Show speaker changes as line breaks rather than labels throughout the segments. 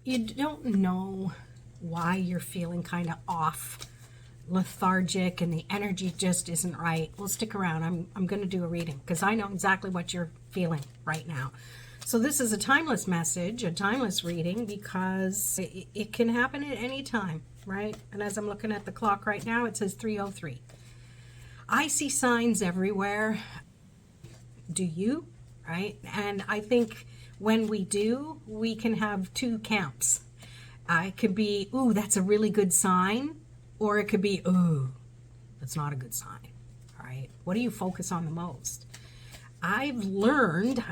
you don't know why you're feeling kind of off, lethargic, and the energy just isn't right, well, stick around. I'm going to do a reading because I know exactly what you're feeling right now. So this is a timeless message, a timeless reading, because it can happen at any time, right? And as I'm looking at the clock right now, it says 3:03. I see signs everywhere. Do you? Right? And I think when we do, we can have two camps. It could be, ooh, that's a really good sign, or it could be, ooh, that's not a good sign. All right? What do you focus on the most? I've learned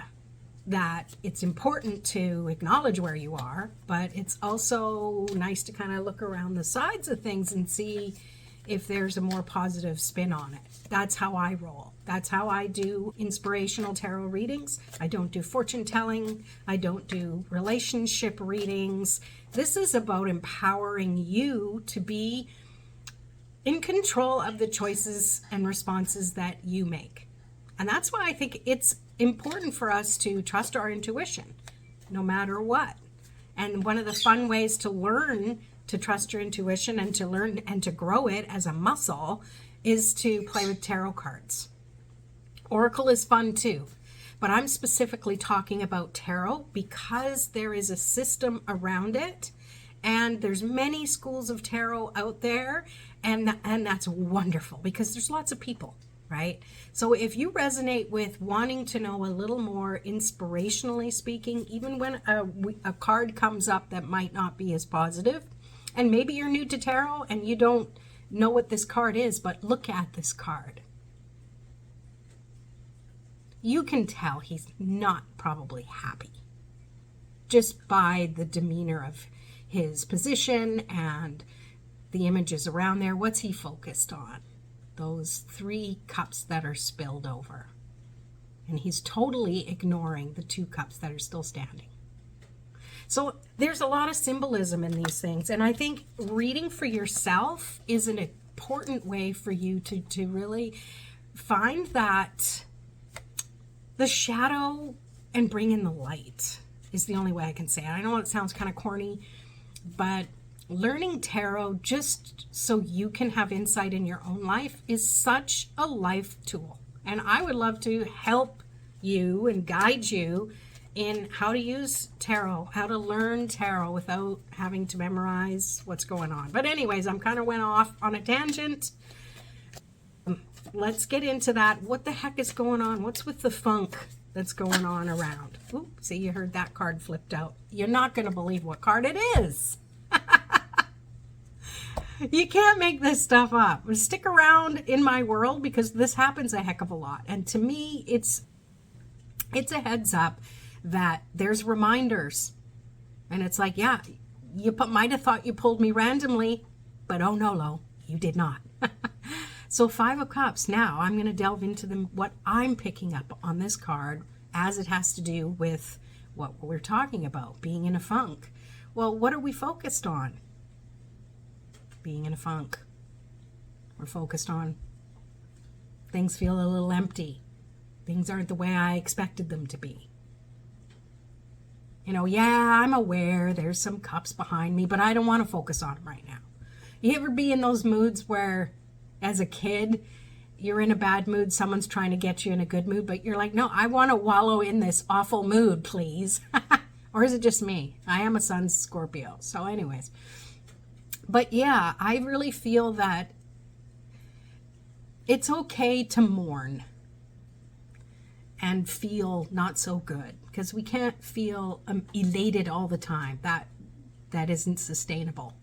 that it's important to acknowledge where you are, but it's also nice to kind of look around the sides of things and see if there's a more positive spin on it. That's how I roll. That's how I do inspirational tarot readings. I don't do fortune telling. I don't do relationship readings. This is about empowering you to be in control of the choices and responses that you make. And that's why I think it's important for us to trust our intuition, no matter what. And one of the fun ways to learn to trust your intuition and to learn and to grow it as a muscle is to play with tarot cards. Oracle is fun too, but I'm specifically talking about tarot because there is a system around it, and there's many schools of tarot out there, and that's wonderful because there's lots of people, right? So if you resonate with wanting to know a little more inspirationally speaking, even when a card comes up that might not be as positive, and maybe you're new to tarot and you don't know what this card is, but look at this card. You can tell he's not probably happy just by the demeanor of his position and the images around there. What's he focused on? Those 3 cups that are spilled over. And he's totally ignoring the 2 cups that are still standing. So there's a lot of symbolism in these things. And I think reading for yourself is an important way for you to really find that the shadow and bring in the light is the only way I can say it. I know it sounds kind of corny, but learning tarot just so you can have insight in your own life is such a life tool. And I would love to help you and guide you in how to use tarot, how to learn tarot without having to memorize what's going on. But anyways, I'm kind of went off on a tangent. Let's get into that. What the heck is going on? What's with the funk that's going on around? Ooh, see, you heard that card flipped out. You're not going to believe what card it is. You can't make this stuff up. Stick around in my world because this happens a heck of a lot. And to me, it's a heads up that there's reminders. And it's like, yeah, you might have thought you pulled me randomly, but oh no, Lo, you did not. So 5 of Cups. Now I'm going to delve into what I'm picking up on this card as it has to do with what we're talking about, being in a funk. Well, what are we focused on? Being in a funk. We're focused on things feel a little empty. Things aren't the way I expected them to be. You know, yeah, I'm aware there's some cups behind me, but I don't want to focus on them right now. You ever be in those moods where, as a kid, you're in a bad mood, someone's trying to get you in a good mood, but you're like, no, I want to wallow in this awful mood, please. Or is it just me? I am a Sun Scorpio. So anyways. But yeah, I really feel that it's okay to mourn and feel not so good, because we can't feel elated all the time. That isn't sustainable.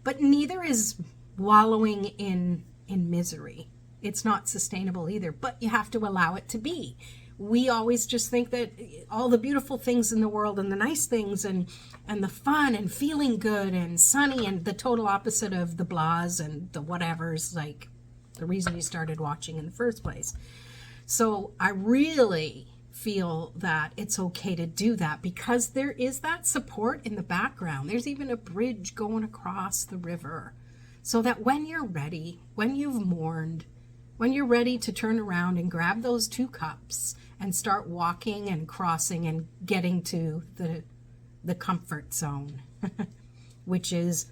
But neither is wallowing in misery. It's not sustainable either, but you have to allow it to be. We always just think that all the beautiful things in the world and the nice things and the fun and feeling good and sunny, and the total opposite of the blahs and the whatevers, like the reason you started watching in the first place. So I really feel that it's okay to do that because there is that support in the background. There's even a bridge going across the river, so that when you're ready, when you've mourned, when you're ready to turn around and grab those 2 cups and start walking and crossing and getting to the comfort zone, which is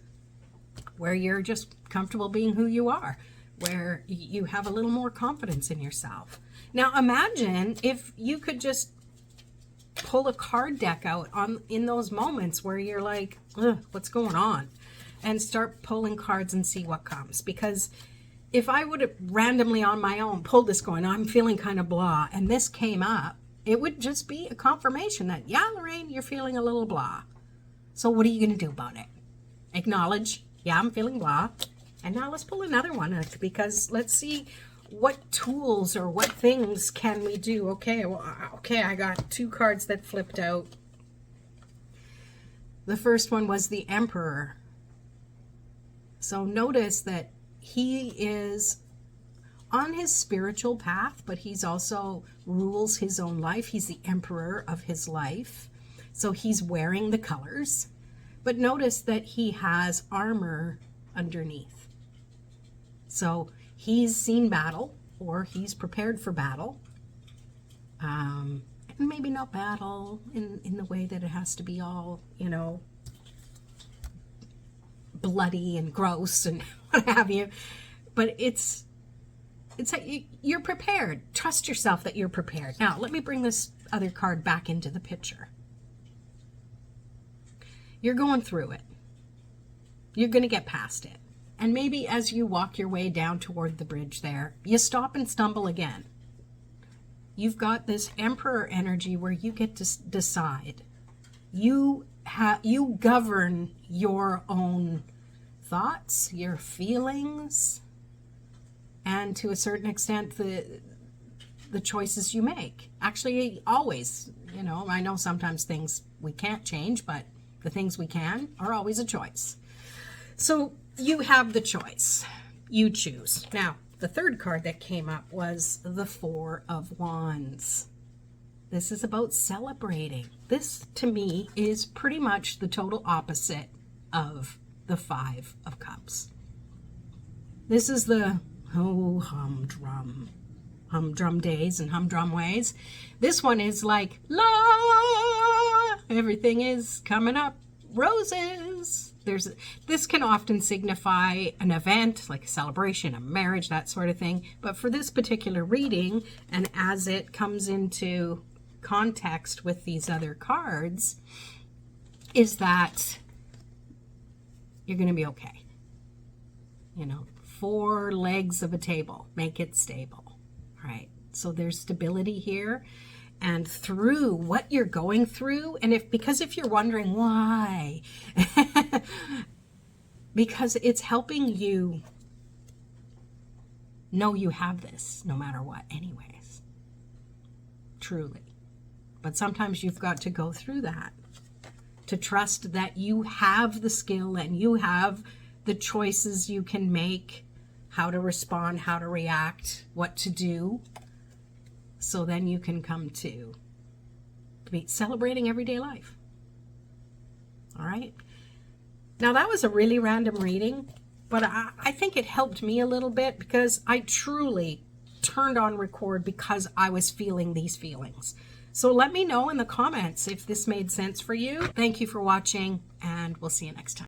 where you're just comfortable being who you are, where you have a little more confidence in yourself. Now imagine if you could just pull a card deck out in those moments where you're like, ugh, what's going on? And start pulling cards and see what comes. Because if I would have randomly on my own pulled this going, I'm feeling kind of blah, and this came up, it would just be a confirmation that, yeah, Lorraine, you're feeling a little blah. So what are you going to do about it? Acknowledge, yeah, I'm feeling blah. And now let's pull another one, because let's see what tools or what things can we do. Okay, well, okay, I got 2 cards that flipped out. The first one was the Emperor. So notice that he is on his spiritual path, but he's also rules his own life. He's the emperor of his life. So he's wearing the colors. But notice that he has armor underneath. So he's seen battle, or he's prepared for battle. And maybe not battle in the way that it has to be all, you know, bloody and gross and what have you, but it's you're prepared. Trust yourself that you're prepared. Now let me bring this other card back into the picture. You're going through it. You're going to get past it, and maybe as you walk your way down toward the bridge there, you stop and stumble again. You've got this Emperor energy where you get to decide. You govern your own thoughts, your feelings, and to a certain extent the choices you make. Actually, always, you know, I know sometimes things we can't change, but the things we can are always a choice. So you have the choice. You choose. Now, the third card that came up was the 4 of Wands. This is about celebrating. This, to me, is pretty much the total opposite of the 5 of Cups. This is the humdrum days and humdrum ways. This one is like, la, everything is coming up roses. This can often signify an event, like a celebration, a marriage, that sort of thing. But for this particular reading, and as it comes into context with these other cards, is that you're going to be okay. You know, 4 legs of a table make it stable, right? So there's stability here, and through what you're going through, and because if you're wondering why, because it's helping you know you have this no matter what anyways, truly. But sometimes you've got to go through that to trust that you have the skill and you have the choices you can make, how to respond, how to react, what to do. So then you can come to be celebrating everyday life. All right. Now that was a really random reading, but I think it helped me a little bit because I truly turned on record because I was feeling these feelings. So let me know in the comments if this made sense for you. Thank you for watching, and we'll see you next time.